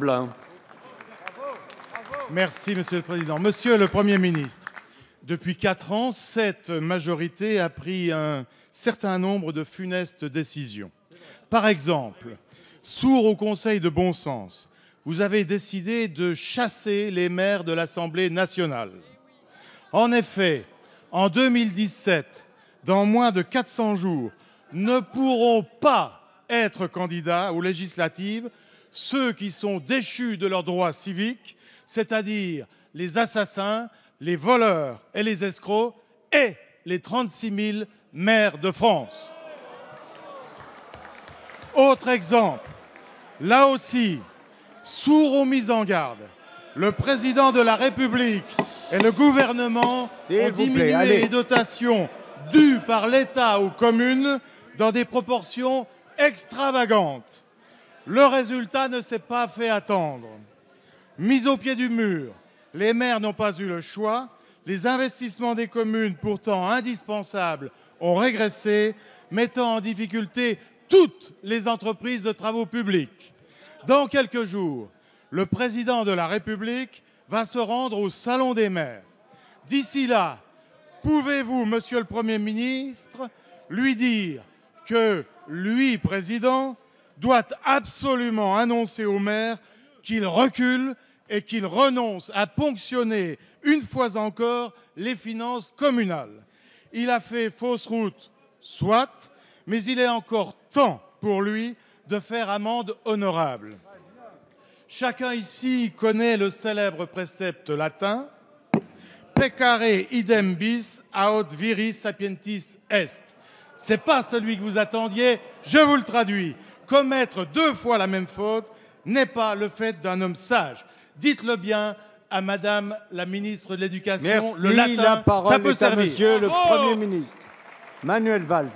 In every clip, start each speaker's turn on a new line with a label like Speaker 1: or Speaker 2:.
Speaker 1: plein.
Speaker 2: Merci, Monsieur le Président. Monsieur le Premier ministre, depuis 4 ans, cette majorité a pris un certain nombre de funestes décisions. Par exemple, sourd au conseil de bon sens, vous avez décidé de chasser les maires de l'Assemblée nationale. En effet, en 2017, dans moins de 400 jours, ne pourront pas être candidats aux législatives ceux qui sont déchus de leurs droits civiques, c'est-à-dire les assassins, les voleurs et les escrocs et les 36 000 maires de France. Autre exemple, là aussi, sourd aux mises en garde, le président de la République et le gouvernement ont diminué les dotations dues par l'État aux communes dans des proportions extravagantes. Le résultat ne s'est pas fait attendre. Mis au pied du mur, les maires n'ont pas eu le choix. Les investissements des communes, pourtant indispensables, ont régressé, mettant en difficulté toutes les entreprises de travaux publics. Dans quelques jours, le président de la République va se rendre au Salon des maires. D'ici là, pouvez-vous, Monsieur le Premier ministre, lui dire que lui, président, doit absolument annoncer aux maires qu'il recule et qu'il renonce à ponctionner une fois encore les finances communales. Il a fait fausse route, soit, mais il est encore temps pour lui de faire amende honorable. Chacun ici connaît le célèbre précepte latin « Peccare idem bis aut viris sapientis est ». Ce n'est pas celui que vous attendiez, je vous le traduis. Commettre 2 fois la même faute n'est pas le fait d'un homme sage. Dites-le bien à Madame la ministre de l'Éducation.
Speaker 1: Merci,
Speaker 2: le latin,
Speaker 1: la parole
Speaker 2: ça peut
Speaker 1: est
Speaker 2: servir.
Speaker 1: à Monsieur le Premier ministre. Manuel Valls.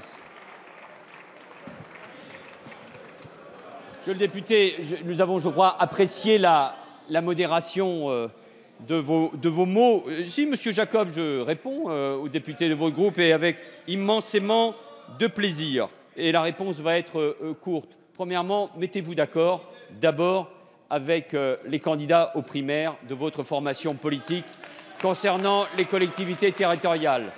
Speaker 3: Monsieur le député, nous avons, je crois, apprécié la modération de vos mots. Si, Monsieur Jacob, je réponds aux députés de votre groupe et avec immensément de plaisir. Et la réponse va être courte. Premièrement, mettez-vous d'accord, d'abord, avec les candidats aux primaires de votre formation politique concernant les collectivités territoriales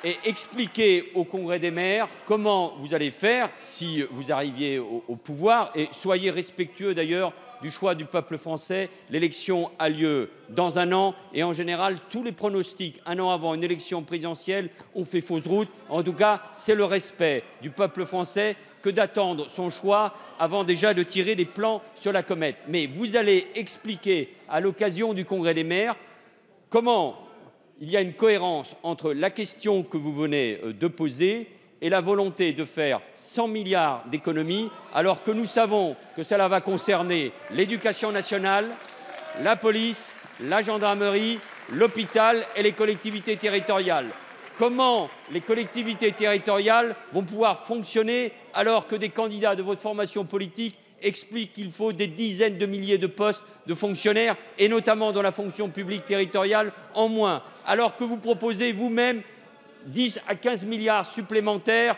Speaker 3: et expliquez au Congrès des maires comment vous allez faire si vous arriviez au pouvoir et soyez respectueux d'ailleurs du choix du peuple français. L'élection a lieu dans 1 an et en général tous les pronostics 1 an avant une élection présidentielle ont fait fausse route. En tout cas, c'est le respect du peuple français que d'attendre son choix avant déjà de tirer des plans sur la comète. Mais vous allez expliquer à l'occasion du Congrès des maires comment il y a une cohérence entre la question que vous venez de poser et la volonté de faire 100 milliards d'économies, alors que nous savons que cela va concerner l'éducation nationale, la police, la gendarmerie, l'hôpital et les collectivités territoriales. Comment les collectivités territoriales vont pouvoir fonctionner alors que des candidats de votre formation politique expliquent qu'il faut des dizaines de milliers de postes de fonctionnaires, et notamment dans la fonction publique territoriale, en moins, alors que vous proposez vous-même 10 à 15 milliards supplémentaires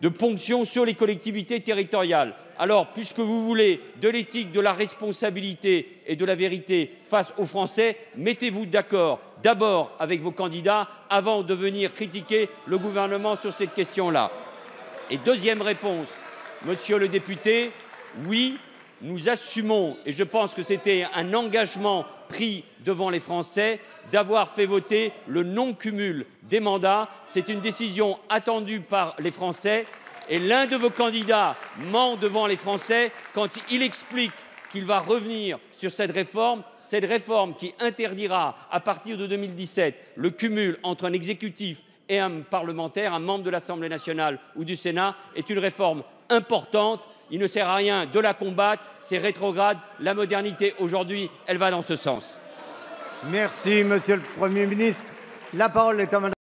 Speaker 3: de ponctions sur les collectivités territoriales. Alors, puisque vous voulez de l'éthique, de la responsabilité et de la vérité face aux Français, mettez-vous d'accord d'abord avec vos candidats avant de venir critiquer le gouvernement sur cette question-là. Et deuxième réponse, monsieur le député, oui, nous assumons, et je pense que c'était un engagement pris devant les Français, d'avoir fait voter le non-cumul des mandats. C'est une décision attendue par les Français. Et l'un de vos candidats ment devant les Français quand il explique qu'il va revenir sur cette réforme qui interdira à partir de 2017 le cumul entre un exécutif et un parlementaire, un membre de l'Assemblée nationale ou du Sénat, est une réforme importante. Il ne sert à rien de la combattre, c'est rétrograde. La modernité aujourd'hui, elle va dans ce sens.
Speaker 1: Merci, Monsieur le Premier ministre. La parole est à Madame